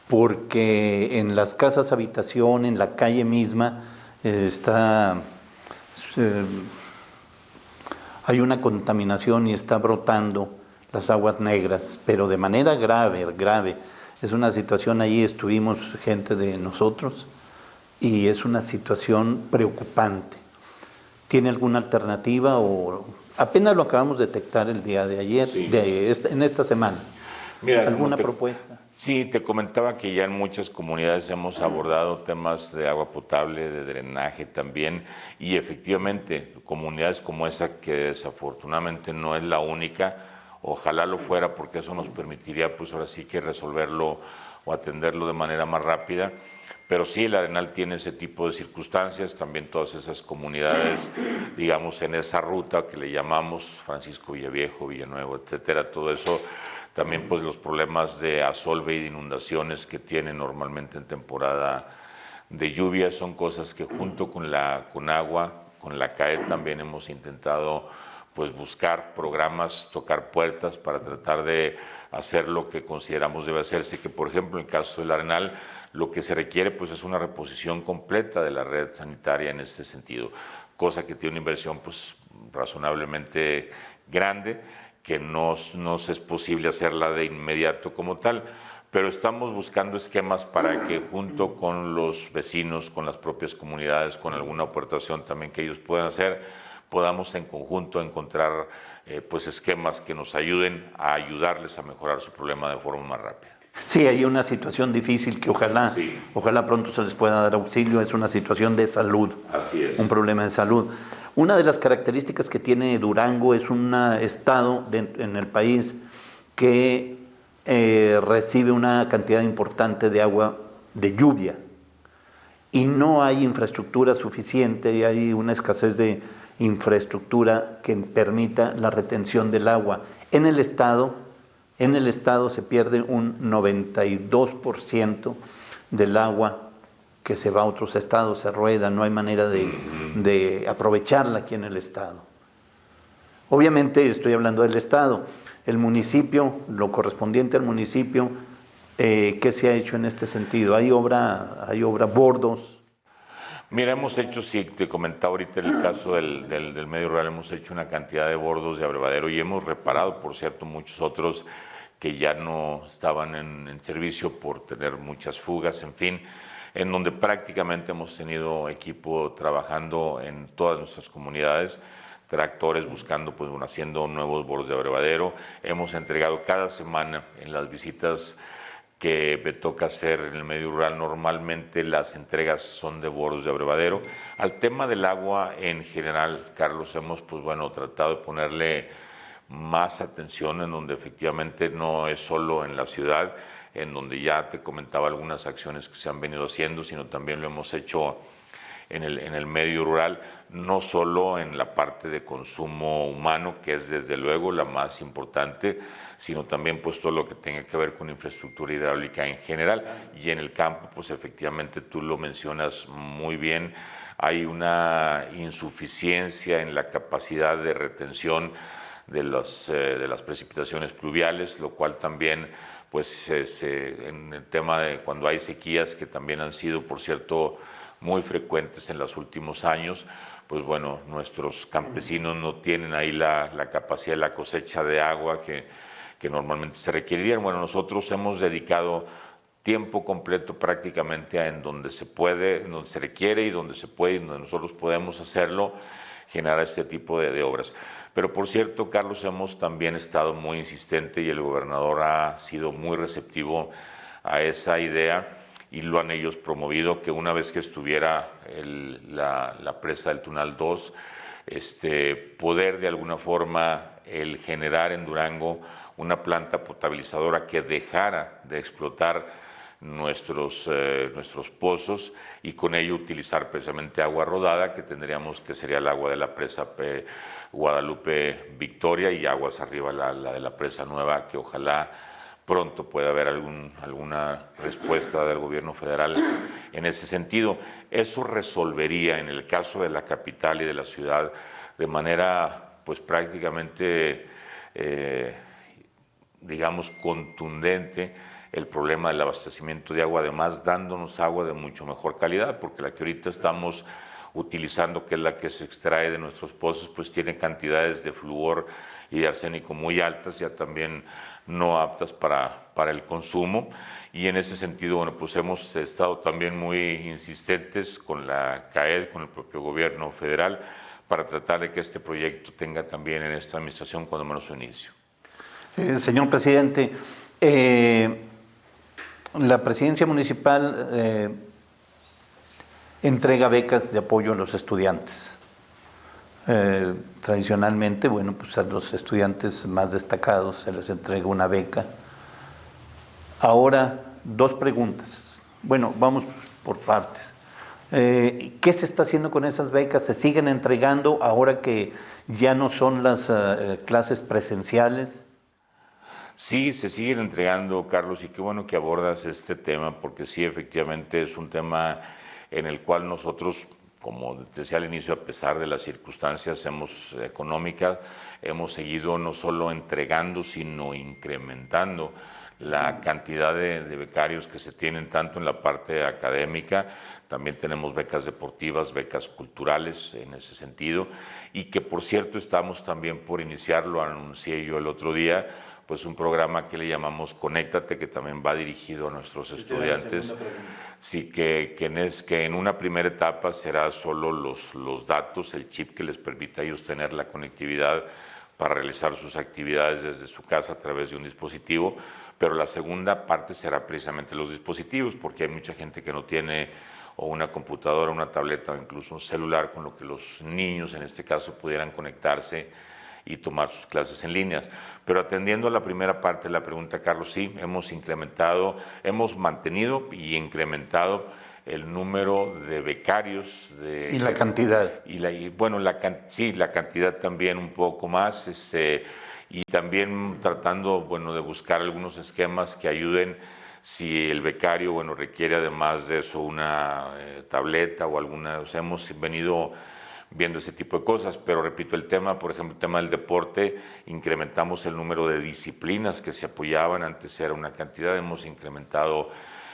porque en las casas habitación, en la calle misma, hay una contaminación y está brotando las aguas negras, pero de manera grave, grave. Es una situación, allí estuvimos gente de nosotros y es una situación preocupante. ¿Tiene alguna alternativa o apenas lo acabamos de detectar el día de ayer,
sí,
en esta semana?
Mira,
¿alguna propuesta?
Sí, te comentaba que ya en muchas comunidades hemos abordado temas de agua potable, de drenaje también, y efectivamente comunidades como esa, que desafortunadamente no es la única, ojalá lo fuera, porque eso nos permitiría pues ahora sí que resolverlo o atenderlo de manera más rápida. Pero sí, el Arenal tiene ese tipo de circunstancias, también todas esas comunidades, digamos, en esa ruta que le llamamos Francisco Villaviejo, Villanuevo, etcétera, todo eso, también pues los problemas de asolve y de inundaciones que tienen normalmente en temporada de lluvia, son cosas que junto con agua, con la CAE también hemos intentado pues buscar programas, tocar puertas para tratar de hacer lo que consideramos debe hacerse, que por ejemplo en el caso del Arenal, lo que se requiere pues es una reposición completa de la red sanitaria en este sentido, cosa que tiene una inversión pues razonablemente grande, que no es posible hacerla de inmediato como tal, pero estamos buscando esquemas para que junto con los vecinos, con las propias comunidades, con alguna aportación también que ellos puedan hacer, podamos en conjunto encontrar pues esquemas que nos ayuden a ayudarles a mejorar su problema de forma más rápida.
Sí, hay una situación difícil que ojalá pronto se les pueda dar auxilio, es una situación de salud.
Así es.
Un problema de salud. Una de las características que tiene Durango es un estado en el país que recibe una cantidad importante de agua de lluvia y no hay infraestructura suficiente y hay una escasez de infraestructura que permita la retención del agua. En el estado se pierde un 92% del agua que se va a otros estados, se rueda, no hay manera de aprovecharla aquí en el estado. Obviamente estoy hablando del estado. El municipio, lo correspondiente al municipio, ¿qué se ha hecho en este sentido? ¿Hay obra, bordos?
Mira, hemos hecho, sí, te comentaba ahorita en el caso del medio rural, hemos hecho una cantidad de bordos de abrevadero y hemos reparado, por cierto, muchos otros que ya no estaban en servicio por tener muchas fugas, en fin, en donde prácticamente hemos tenido equipo trabajando en todas nuestras comunidades, tractores buscando, pues bueno, haciendo nuevos bordos de abrevadero. Hemos entregado cada semana en las visitas que me toca hacer en el medio rural, normalmente las entregas son de bordos de abrevadero. Al tema del agua en general, Carlos, hemos pues bueno, tratado de ponerle más atención en donde efectivamente no es solo en la ciudad, en donde ya te comentaba algunas acciones que se han venido haciendo, sino también lo hemos hecho en el medio rural, no solo en la parte de consumo humano, que es desde luego la más importante, sino también pues todo lo que tenga que ver con infraestructura hidráulica en general. Y en el campo, pues efectivamente tú lo mencionas muy bien, hay una insuficiencia en la capacidad de retención de las precipitaciones pluviales, lo cual también pues en el tema de cuando hay sequías, que también han sido, por cierto, muy frecuentes en los últimos años, pues bueno, nuestros campesinos no tienen ahí la capacidad de la cosecha de agua que normalmente se requerirían. Bueno, nosotros hemos dedicado tiempo completo prácticamente en donde se puede, en donde se requiere y donde se puede, y donde nosotros podemos hacerlo, generar este tipo de obras. Pero por cierto, Carlos, hemos también estado muy insistente y el gobernador ha sido muy receptivo a esa idea y lo han ellos promovido, que una vez que estuviera la presa del Tunal 2, poder de alguna forma el generar en Durango una planta potabilizadora que dejara de explotar nuestros pozos y con ello utilizar precisamente agua rodada, que tendríamos que sería el agua de la presa Guadalupe Victoria y aguas arriba la de la presa nueva, que ojalá pronto pueda haber alguna respuesta del gobierno federal en ese sentido. Eso resolvería en el caso de la capital y de la ciudad de manera pues prácticamente digamos contundente el problema del abastecimiento de agua, además dándonos agua de mucho mejor calidad, porque la que ahorita estamos utilizando, que es la que se extrae de nuestros pozos, pues tiene cantidades de flúor y de arsénico muy altas, ya también no aptas para el consumo. Y en ese sentido, bueno, pues hemos estado también muy insistentes con la CAED, con el propio gobierno federal, para tratar de que este proyecto tenga también en esta administración cuando menos su inicio.
Señor presidente, la presidencia municipal entrega becas de apoyo a los estudiantes. Tradicionalmente, bueno, pues a los estudiantes más destacados se les entrega una beca. Ahora, dos preguntas. Bueno, vamos por partes. ¿Qué se está haciendo con esas becas? ¿Se siguen entregando ahora que ya no son las clases presenciales?
Sí, se siguen entregando, Carlos, y qué bueno que abordas este tema, porque sí, efectivamente es un tema en el cual nosotros, como te decía al inicio, a pesar de las circunstancias económicas, hemos seguido no solo entregando, sino incrementando la cantidad de becarios que se tienen tanto en la parte académica, también tenemos becas deportivas, becas culturales en ese sentido, y que por cierto estamos también por iniciar, lo anuncié yo el otro día, pues un programa que le llamamos Conéctate, que también va dirigido a nuestros estudiantes. Sí, que en una primera etapa será solo los datos, el chip que les permita a ellos tener la conectividad para realizar sus actividades desde su casa a través de un dispositivo, pero la segunda parte será precisamente los dispositivos, porque hay mucha gente que no tiene o una computadora, una tableta o incluso un celular con lo que los niños en este caso pudieran conectarse y tomar sus clases en línea. Pero atendiendo a la primera parte de la pregunta, Carlos, sí, hemos mantenido y incrementado el número de becarios.
Y la cantidad.
Sí, la cantidad también un poco más, y también tratando, de buscar algunos esquemas que ayuden si el becario, requiere además de eso una tableta o alguna, hemos venido viendo ese tipo de cosas, pero repito, por ejemplo, el tema del deporte, incrementamos el número de disciplinas que se apoyaban, antes era una cantidad, hemos incrementado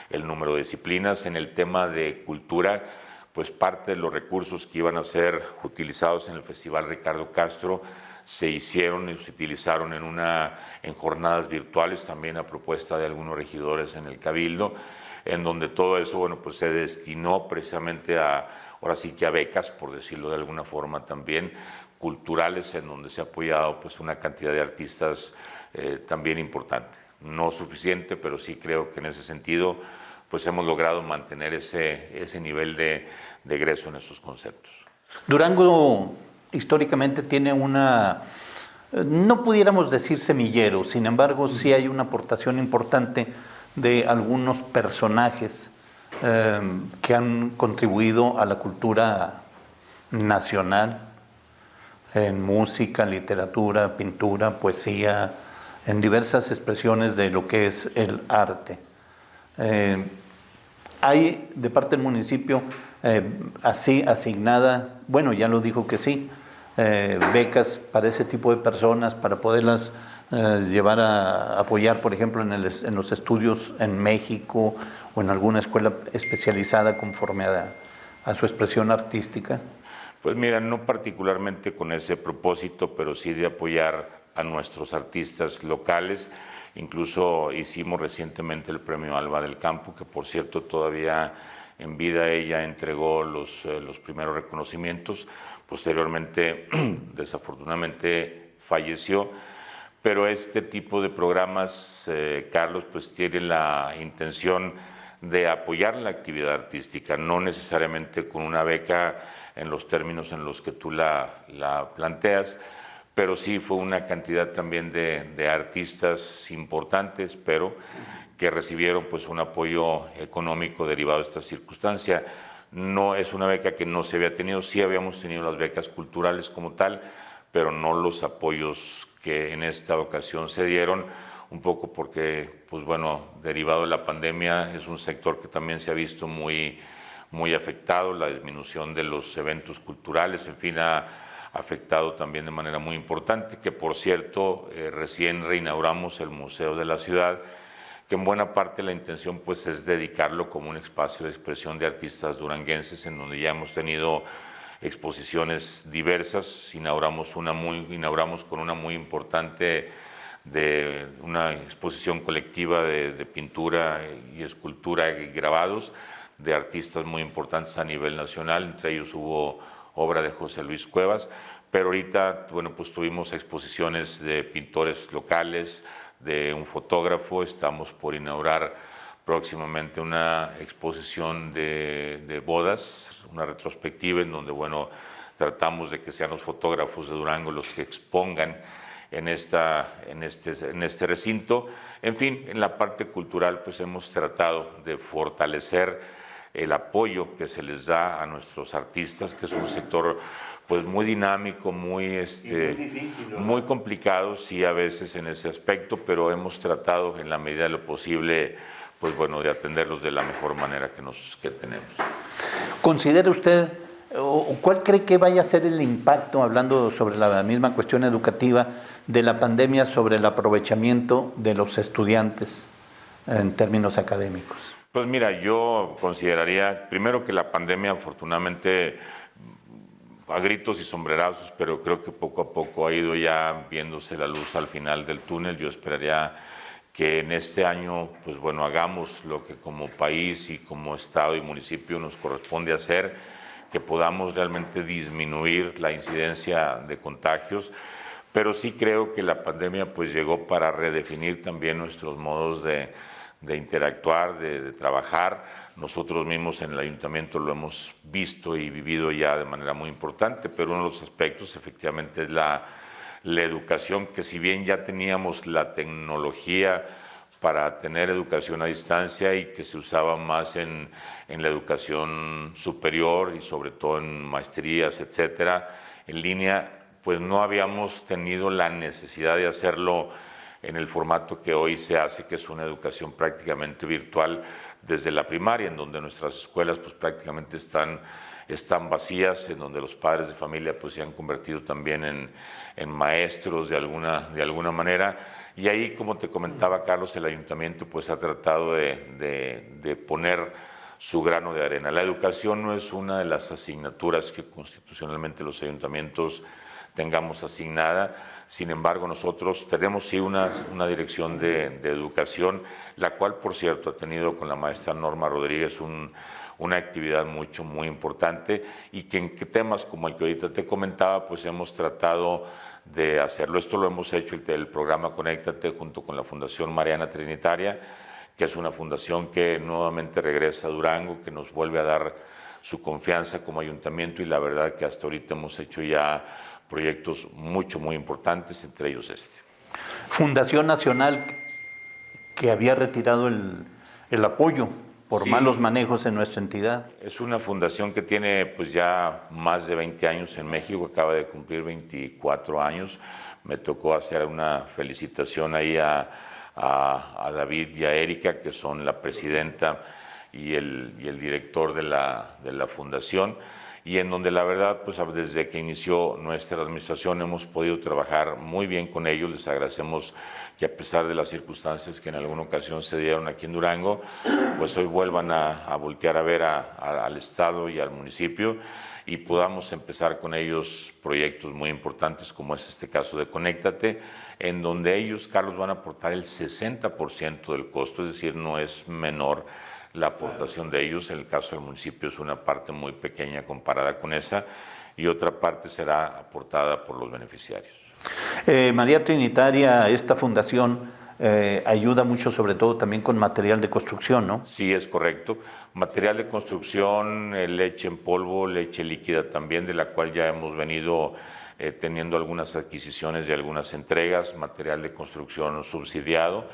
el número de disciplinas. En el tema de cultura, pues parte de los recursos que iban a ser utilizados en el Festival Ricardo Castro se hicieron y se utilizaron en jornadas virtuales, también a propuesta de algunos regidores en el Cabildo, en donde todo eso, pues se destinó precisamente ahora sí que a becas, por decirlo de alguna forma también, culturales, en donde se ha apoyado pues una cantidad de artistas también importante. No suficiente, pero sí creo que en ese sentido pues hemos logrado mantener ese nivel de egreso en esos conceptos.
Durango históricamente tiene no pudiéramos decir semillero, sin embargo sí hay una aportación importante de algunos personajes que han contribuido a la cultura nacional, en música, literatura, pintura, poesía, en diversas expresiones de lo que es el arte. Hay de parte del municipio así asignada, ya lo dijo que sí, becas para ese tipo de personas, para poderlas llevar a apoyar, por ejemplo, en los estudios en México o en alguna escuela especializada conforme a su expresión artística.
Pues mira, no particularmente con ese propósito, pero sí de apoyar a nuestros artistas locales. Incluso hicimos recientemente el premio Alba del Campo, que por cierto todavía en vida ella entregó los primeros reconocimientos. Posteriormente, desafortunadamente, falleció. Pero este tipo de programas, Carlos, pues tiene la intención de apoyar la actividad artística, no necesariamente con una beca en los términos en los que tú la planteas, pero sí fue una cantidad también de artistas importantes, pero que recibieron pues un apoyo económico derivado de esta circunstancia. No es una beca que no se había tenido, sí habíamos tenido las becas culturales como tal, pero no los apoyos que en esta ocasión se dieron, un poco porque, pues derivado de la pandemia, es un sector que también se ha visto muy afectado, la disminución de los eventos culturales, en fin, ha afectado también de manera muy importante, que por cierto, recién reinauguramos el Museo de la Ciudad, que en buena parte la intención pues es dedicarlo como un espacio de expresión de artistas duranguenses, en donde ya hemos tenido exposiciones diversas. Inauguramos con una muy importante de una exposición colectiva de pintura y escultura y grabados de artistas muy importantes a nivel nacional, entre ellos hubo obra de José Luis Cuevas, pero ahorita pues tuvimos exposiciones de pintores locales, de un fotógrafo. Estamos por inaugurar próximamente una exposición de bodas, una retrospectiva en donde tratamos de que sean los fotógrafos de Durango los que expongan en este recinto. En fin, en la parte cultural pues hemos tratado de fortalecer el apoyo que se les da a nuestros artistas, que es un sector pues muy dinámico, muy
difícil, ¿no?
Muy complicado, sí, a veces en ese aspecto, pero hemos tratado en la medida de lo posible pues de atenderlos de la mejor manera que tenemos.
¿Considera usted, o cuál cree que vaya a ser el impacto, hablando sobre la misma cuestión educativa, de la pandemia sobre el aprovechamiento de los estudiantes en términos académicos?
Pues mira, yo consideraría primero que la pandemia afortunadamente a gritos y sombrerazos, pero creo que poco a poco ha ido ya viéndose la luz al final del túnel. Yo esperaría que en este año, pues hagamos lo que como país y como Estado y municipio nos corresponde hacer, que podamos realmente disminuir la incidencia de contagios, pero sí creo que la pandemia pues llegó para redefinir también nuestros modos de interactuar, de trabajar. Nosotros mismos en el ayuntamiento lo hemos visto y vivido ya de manera muy importante, pero uno de los aspectos efectivamente es la la educación, que si bien ya teníamos la tecnología para tener educación a distancia y que se usaba más en la educación superior y sobre todo en maestrías, etcétera, en línea, pues no habíamos tenido la necesidad de hacerlo en el formato que hoy se hace, que es una educación prácticamente virtual desde la primaria, en donde nuestras escuelas pues prácticamente están vacías, en donde los padres de familia pues se han convertido también en maestros de alguna manera. Y ahí, como te comentaba Carlos, el ayuntamiento pues ha tratado de poner su grano de arena. La educación no es una de las asignaturas que constitucionalmente los ayuntamientos tengamos asignada. Sin embargo, nosotros tenemos sí una dirección de educación, la cual, por cierto, ha tenido con la maestra Norma Rodríguez una actividad muy importante, y que en temas como el que ahorita te comentaba, pues hemos tratado de hacerlo. Esto lo hemos hecho el programa Conéctate junto con la Fundación Mariana Trinitaria, que es una fundación que nuevamente regresa a Durango, que nos vuelve a dar su confianza como ayuntamiento, y la verdad que hasta ahorita hemos hecho ya proyectos muy importantes, entre ellos este.
Fundación Nacional, que había retirado el apoyo por
Sí,
malos manejos en nuestra entidad.
es una fundación que tiene pues ya más de 20 años en México, acaba de cumplir 24 años. Me tocó hacer una felicitación ahí a David y a Erika, que son la presidenta y el director de la fundación, y en donde la verdad, pues desde que inició nuestra administración hemos podido trabajar muy bien con ellos. Les agradecemos que a pesar de las circunstancias que en alguna ocasión se dieron aquí en Durango, pues hoy vuelvan a voltear a ver al Estado y al municipio, y podamos empezar con ellos proyectos muy importantes, como es este caso de Conéctate, en donde ellos, Carlos, van a aportar el 60% del costo, es decir, no es menor la aportación de ellos. En el caso del municipio es una parte muy pequeña comparada con esa, y otra parte será aportada por los beneficiarios.
María Trinitaria, esta fundación ayuda mucho, sobre todo también con material de construcción, ¿no?
Sí, es correcto. Material de construcción, leche en polvo, leche líquida también, de la cual ya hemos venido teniendo algunas adquisiciones y algunas entregas, material de construcción subsidiado,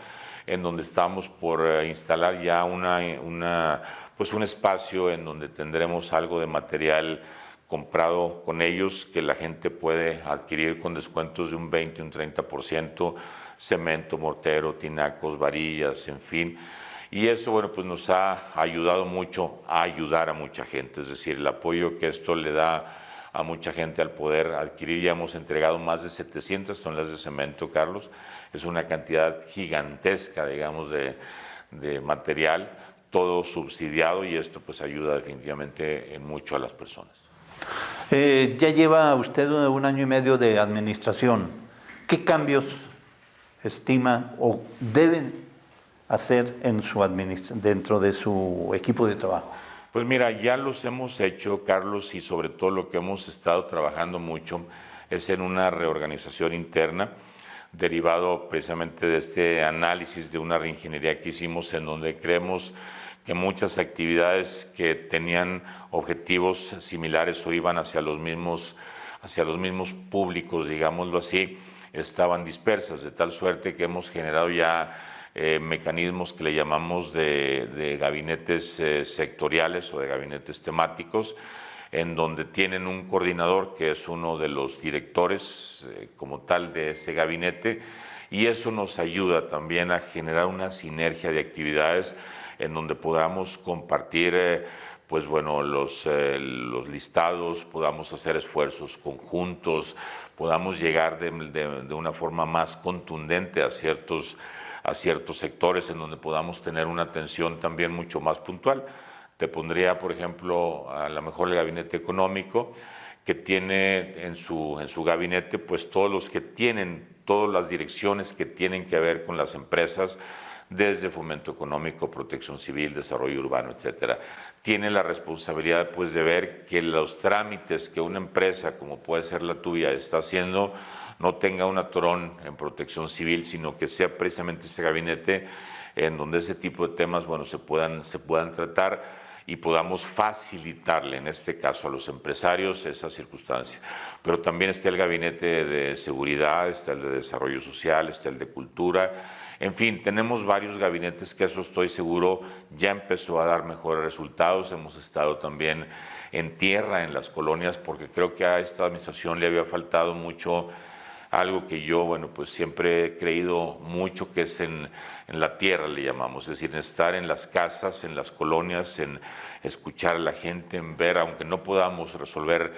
en donde estamos por instalar ya pues un espacio en donde tendremos algo de material comprado con ellos, que la gente puede adquirir con descuentos de un 20, un 30%, cemento, mortero, tinacos, varillas, en fin. Y eso, bueno, pues nos ha ayudado mucho a ayudar a mucha gente, es decir, el apoyo que esto le da a mucha gente al poder adquirir. Ya hemos entregado más de 700 toneladas de cemento, Carlos. Es una cantidad gigantesca, digamos, de material, todo subsidiado, y esto pues ayuda definitivamente en mucho a las personas.
Ya lleva usted 1 año y medio de administración. ¿Qué cambios estima o deben hacer dentro de su equipo de trabajo?
Pues mira, ya los hemos hecho, Carlos, y sobre todo lo que hemos estado trabajando mucho es en una reorganización interna, derivado precisamente de este análisis de una reingeniería que hicimos, en donde creemos que muchas actividades que tenían objetivos similares o iban hacia los mismos públicos, digámoslo así, estaban dispersas, de tal suerte que hemos generado ya mecanismos que le llamamos de gabinetes sectoriales o de gabinetes temáticos, en donde tienen un coordinador que es uno de los directores como tal de ese gabinete, y eso nos ayuda también a generar una sinergia de actividades en donde podamos compartir pues bueno, los listados, podamos hacer esfuerzos conjuntos, podamos llegar de una forma más contundente a ciertos sectores, en donde podamos tener una atención también mucho más puntual. Te pondría, por ejemplo, a lo mejor el gabinete económico, que tiene en su gabinete pues todas las direcciones que tienen que ver con las empresas, desde fomento económico, protección civil, desarrollo urbano, etcétera. Tiene la responsabilidad pues de ver que los trámites que una empresa como puede ser la tuya está haciendo no tenga un atorón en protección civil, sino que sea precisamente ese gabinete en donde ese tipo de temas, bueno, se puedan tratar, y podamos facilitarle, en este caso a los empresarios, esa circunstancia. Pero también está el gabinete de seguridad, está el de desarrollo social, está el de cultura. En fin, tenemos varios gabinetes que eso estoy seguro ya empezó a dar mejores resultados. Hemos estado también en tierra, en las colonias, porque creo que a esta administración le había faltado mucho algo que yo, bueno, pues siempre he creído mucho, que es en la tierra, le llamamos, es decir, en estar en las casas, en las colonias, en escuchar a la gente, en ver, aunque no podamos resolver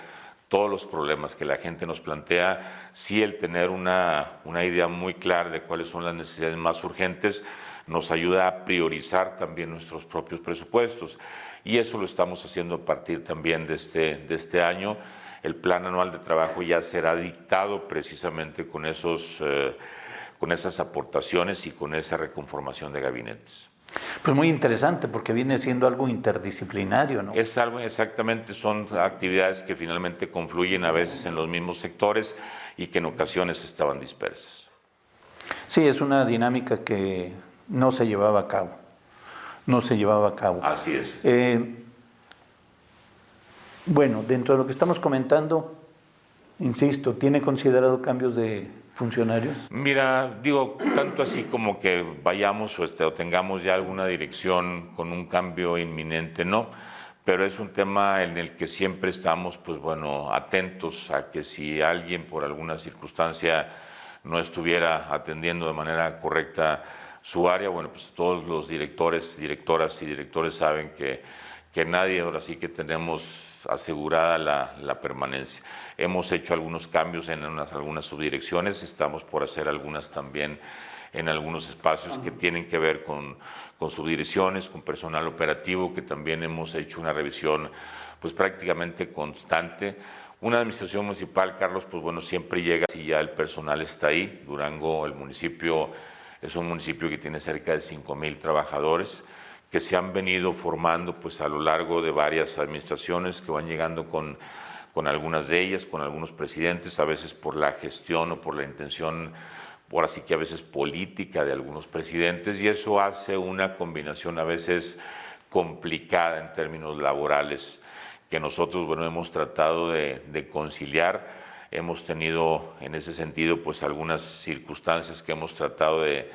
todos los problemas que la gente nos plantea, sí el tener una idea muy clara de cuáles son las necesidades más urgentes nos ayuda a priorizar también nuestros propios presupuestos. Y eso lo estamos haciendo a partir también de este año. El plan anual de trabajo ya será dictado precisamente con esas aportaciones y con esa reconformación de gabinetes.
Pues muy interesante, porque viene siendo algo interdisciplinario, ¿no?
Es algo, exactamente, son actividades que finalmente confluyen a veces en los mismos sectores y que en ocasiones estaban dispersas.
Sí, es una dinámica que no se llevaba a cabo. No se llevaba a cabo.
Así es.
Bueno, dentro de lo que estamos comentando, insisto, ¿tiene considerado cambios de funcionarios?
Mira, digo, tanto así como que vayamos o tengamos ya alguna dirección con un cambio inminente, no, pero es un tema en el que siempre estamos, pues bueno, atentos a que si alguien por alguna circunstancia no estuviera atendiendo de manera correcta su área, bueno, pues todos los directores, directoras y directores saben que nadie, ahora sí que tenemos asegurada la permanencia. Hemos hecho algunos cambios en algunas subdirecciones, estamos por hacer algunas también en algunos espacios que tienen que ver con subdirecciones, con personal operativo, que también hemos hecho una revisión pues prácticamente constante. Una administración municipal, Carlos, pues bueno, siempre llega si ya el personal está ahí. Durango, el municipio, es un municipio que tiene cerca de 5,000 trabajadores que se han venido formando pues a lo largo de varias administraciones, que van llegando con algunas de ellas, con algunos presidentes, a veces por la gestión o por la intención, por así que a veces política de algunos presidentes, y eso hace una combinación a veces complicada en términos laborales, que nosotros, bueno, hemos tratado de conciliar. Hemos tenido en ese sentido pues algunas circunstancias que hemos tratado de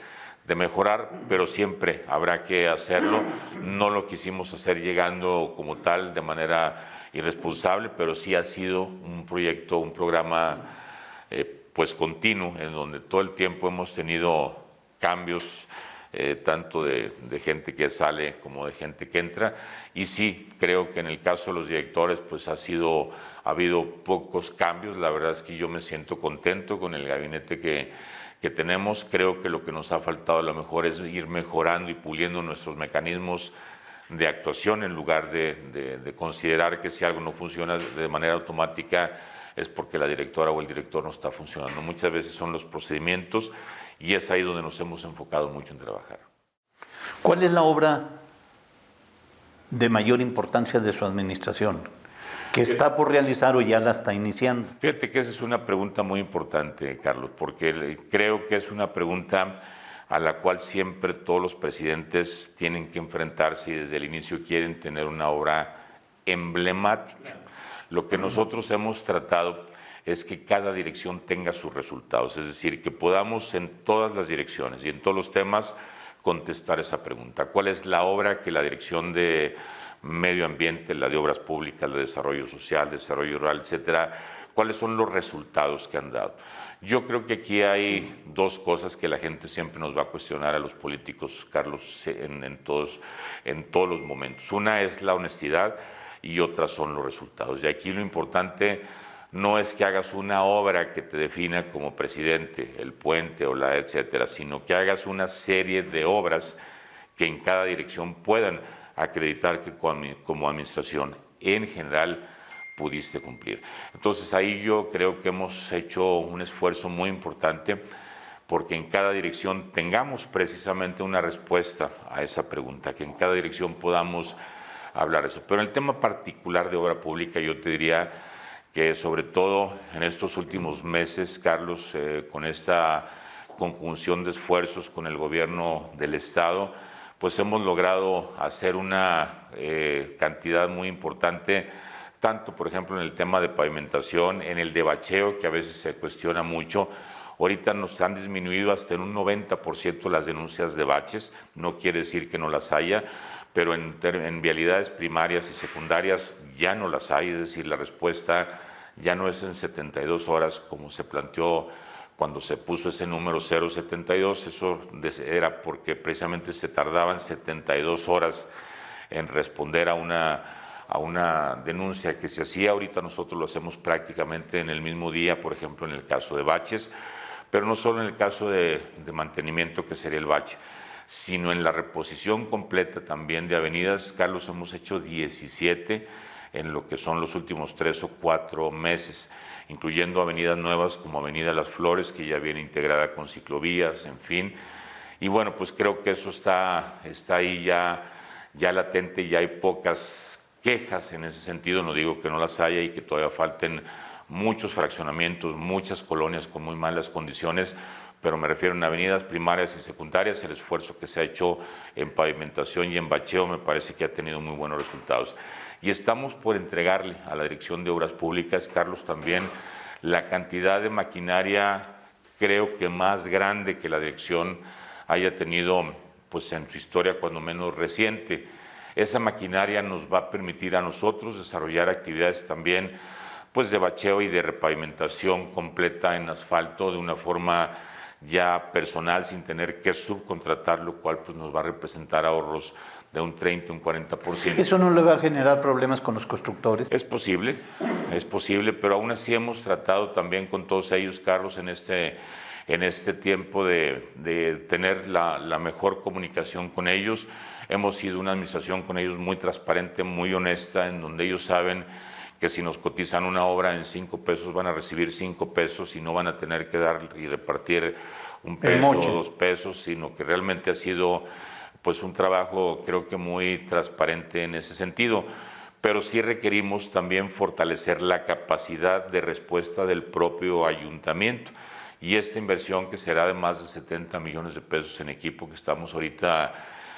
mejorar, pero siempre habrá que hacerlo. No lo quisimos hacer llegando como tal de manera irresponsable, pero sí ha sido un proyecto, un programa pues continuo, en donde todo el tiempo hemos tenido cambios, tanto de gente que sale como de gente que entra, y sí, creo que en el caso de los directores pues ha habido pocos cambios. La verdad es que yo me siento contento con el gabinete que tenemos. Creo que lo que nos ha faltado a lo mejor es ir mejorando y puliendo nuestros mecanismos de actuación, en lugar de considerar que si algo no funciona de manera automática es porque la directora o el director no está funcionando. Muchas veces son los procedimientos, y es ahí donde nos hemos enfocado mucho en trabajar.
¿Cuál es la obra de mayor importancia de su administración, que está por realizar o ya la está iniciando?
Fíjate que esa es una pregunta muy importante, Carlos, porque creo que es una pregunta a la cual siempre todos los presidentes tienen que enfrentarse, y desde el inicio quieren tener una obra emblemática. Lo que nosotros hemos tratado es que cada dirección tenga sus resultados, es decir, que podamos en todas las direcciones y en todos los temas contestar esa pregunta. ¿Cuál es la obra que la dirección de medio ambiente, la de obras públicas, la de desarrollo social, desarrollo rural, etcétera, cuáles son los resultados que han dado? Yo creo que aquí hay dos cosas que la gente siempre nos va a cuestionar a los políticos, Carlos, en todos los momentos. Una es la honestidad y otra son los resultados. Y aquí lo importante no es que hagas una obra que te defina como presidente, el puente o la etcétera, sino que hagas una serie de obras que en cada dirección puedan acreditar que como administración en general pudiste cumplir. Entonces ahí yo creo que hemos hecho un esfuerzo muy importante porque en cada dirección tengamos precisamente una respuesta a esa pregunta, que en cada dirección podamos hablar de eso. Pero en el tema particular de obra pública, yo te diría que sobre todo en estos últimos meses, Carlos, con esta conjunción de esfuerzos con el gobierno del Estado, pues hemos logrado hacer una cantidad muy importante, tanto por ejemplo en el tema de pavimentación, en el de bacheo, que a veces se cuestiona mucho. Ahorita nos han disminuido hasta en un 90% las denuncias de baches, no quiere decir que no las haya, pero en vialidades primarias y secundarias ya no las hay, es decir, la respuesta ya no es en 72 horas como se planteó cuando se puso ese número 072, eso era porque precisamente se tardaban 72 horas en responder a una denuncia que se hacía. Ahorita nosotros lo hacemos prácticamente en el mismo día, por ejemplo, en el caso de baches, pero no solo en el caso de mantenimiento, que sería el bache, sino en la reposición completa también de avenidas. Carlos, hemos hecho 17 en lo que son los últimos 3 o 4 meses, incluyendo avenidas nuevas como Avenida Las Flores, que ya viene integrada con ciclovías, en fin. Y bueno, pues creo que eso está ahí ya latente, ya hay pocas quejas en ese sentido, no digo que no las haya y que todavía falten muchos fraccionamientos, muchas colonias con muy malas condiciones, pero me refiero a avenidas primarias y secundarias. El esfuerzo que se ha hecho en pavimentación y en bacheo me parece que ha tenido muy buenos resultados. Y estamos por entregarle a la Dirección de Obras Públicas, Carlos, también la cantidad de maquinaria, creo que más grande que la dirección haya tenido pues en su historia, cuando menos reciente. Esa maquinaria nos va a permitir a nosotros desarrollar actividades también pues de bacheo y de repavimentación completa en asfalto de una forma ya personal, sin tener que subcontratar, lo cual pues nos va a representar ahorros de un 30, un 40%.
¿Eso no le va a generar problemas con los constructores?
Es posible, pero aún así hemos tratado también con todos ellos, Carlos, en este tiempo de tener la mejor comunicación con ellos. Hemos sido una administración con ellos muy transparente, muy honesta, en donde ellos saben que si nos cotizan una obra en 5 pesos van a recibir 5 pesos y no van a tener que dar y repartir un peso o 2 pesos, sino que realmente ha sido pues un trabajo creo que muy transparente en ese sentido. Pero sí requerimos también fortalecer la capacidad de respuesta del propio ayuntamiento. Y esta inversión, que será de más de 70 millones de pesos en equipo, que estamos ahorita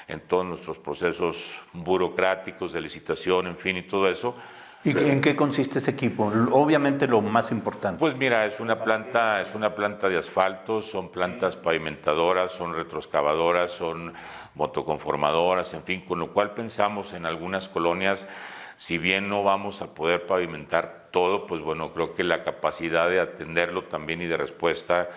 en todos nuestros procesos burocráticos de licitación, en fin, y todo eso.
¿Y en qué consiste ese equipo? Obviamente lo más importante.
Pues mira, es una planta de asfalto, son plantas pavimentadoras, son retroexcavadoras, son motoconformadoras, en fin, con lo cual pensamos en algunas colonias, si bien no vamos a poder pavimentar todo, pues bueno, creo que la capacidad de atenderlo también y de respuesta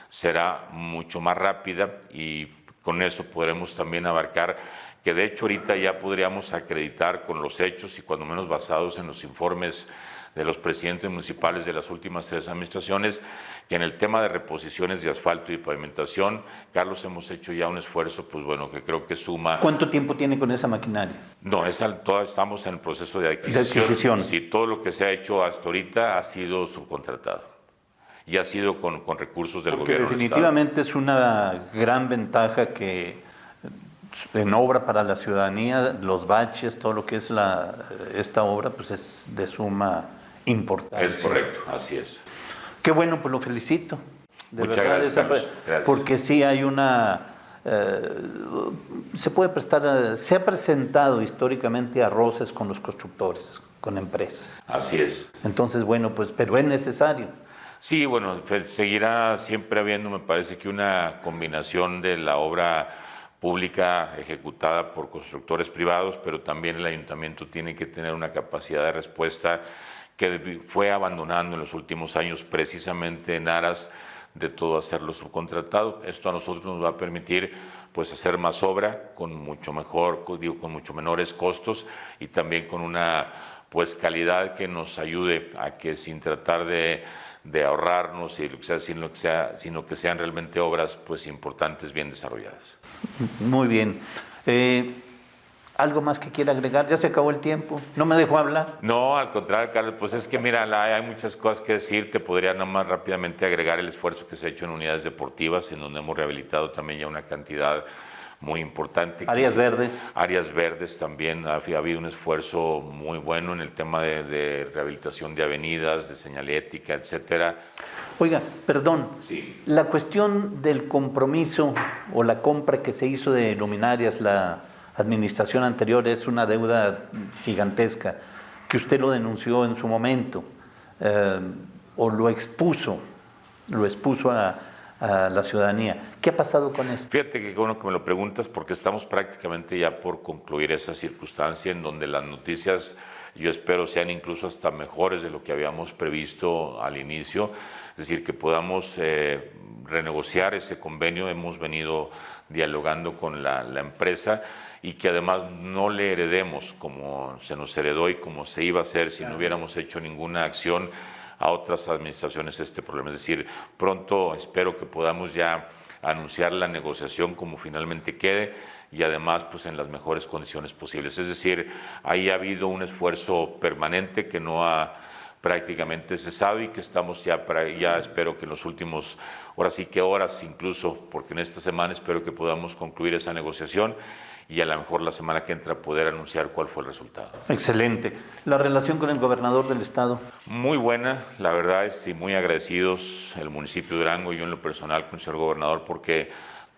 será mucho más rápida, y con eso podremos también abarcar, que de hecho ahorita ya podríamos acreditar con los hechos y cuando menos basados en los informes de los presidentes municipales de las últimas 3 administraciones, que en el tema de reposiciones de asfalto y pavimentación, Carlos, hemos hecho ya un esfuerzo, pues bueno, que creo que suma.
¿Cuánto tiempo tiene con esa maquinaria?
No, todavía estamos en el proceso de adquisición. Sí, todo lo que se ha hecho hasta ahorita ha sido subcontratado y ha sido con recursos del gobierno.
Definitivamente es una gran ventaja que en obra para la ciudadanía, los baches, todo lo que es esta obra, pues es de suma importancia.
Es correcto, así es.
Qué bueno, pues lo felicito.
Muchas gracias, Carlos. Gracias.
Porque sí hay se ha presentado históricamente a roces con los constructores, con empresas.
Así es.
Entonces, bueno, pues, pero es necesario.
Sí, bueno, seguirá siempre habiendo, me parece que una combinación de la obra pública ejecutada por constructores privados, pero también el ayuntamiento tiene que tener una capacidad de respuesta que fue abandonando en los últimos años precisamente en aras de todo hacerlo subcontratado. Esto a nosotros nos va a permitir pues hacer más obra con mucho menores costos y también con una pues calidad que nos ayude a que, sin tratar de ahorrarnos y lo que sea, sino que sean realmente obras pues importantes, bien desarrolladas.
Muy bien. ¿Algo más que quiera agregar? ¿Ya se acabó el tiempo? ¿No me dejó hablar?
No, al contrario, Carlos, pues es que mira, hay muchas cosas que decir. Te podría nada más rápidamente agregar el esfuerzo que se ha hecho en unidades deportivas, en donde hemos rehabilitado también ya una cantidad muy importante.
Áreas verdes.
Áreas verdes también, ha habido un esfuerzo muy bueno en el tema de rehabilitación de avenidas, de señalética, etcétera.
Oiga, perdón,
sí.
La cuestión del compromiso o la compra que se hizo de luminarias, la administración anterior es una deuda gigantesca, que usted lo denunció en su momento, o lo expuso a la ciudadanía. ¿Qué ha pasado con esto?
Fíjate que bueno que me lo preguntas, porque estamos prácticamente ya por concluir esa circunstancia en donde las noticias, yo espero, sean incluso hasta mejores de lo que habíamos previsto al inicio, es decir, que podamos renegociar ese convenio. Hemos venido dialogando con la empresa, y que además no le heredemos como se nos heredó y como se iba a hacer si no hubiéramos hecho ninguna acción a otras administraciones este problema. Es decir, pronto espero que podamos ya anunciar la negociación como finalmente quede, y además pues en las mejores condiciones posibles. Es decir, ahí ha habido un esfuerzo permanente que no ha prácticamente cesado, y que estamos ya espero que en los últimos, ahora sí que horas incluso, porque en esta semana espero que podamos concluir esa negociación, y a lo mejor la semana que entra poder anunciar cuál fue el resultado.
Excelente. ¿La relación con el gobernador del estado?
Muy buena, la verdad, muy agradecidos el municipio de Durango y yo en lo personal con el señor gobernador, porque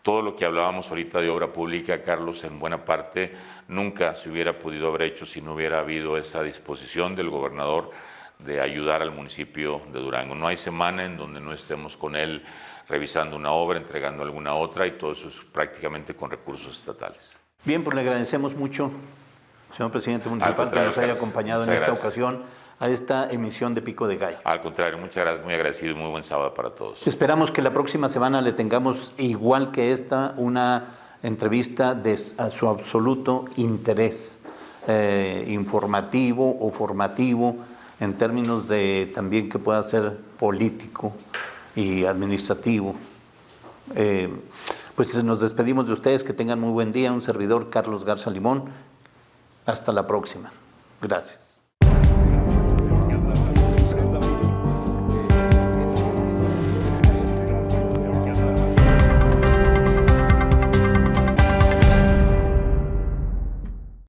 todo lo que hablábamos ahorita de obra pública, Carlos, en buena parte nunca se hubiera podido haber hecho si no hubiera habido esa disposición del gobernador de ayudar al municipio de Durango. No hay semana en donde no estemos con él revisando una obra, entregando alguna otra, y todo eso es prácticamente con recursos estatales.
Bien, pues le agradecemos mucho, señor presidente municipal, que nos haya acompañado en esta ocasión a esta emisión de Pico de Gallo.
Al contrario, muchas gracias, muy agradecido y muy buen sábado para todos.
Esperamos que la próxima semana le tengamos, igual que esta, una entrevista a su absoluto interés informativo o formativo, en términos de también que pueda ser político y administrativo. Pues nos despedimos de ustedes, que tengan muy buen día. Un servidor, Carlos Garza Limón. Hasta la próxima. Gracias.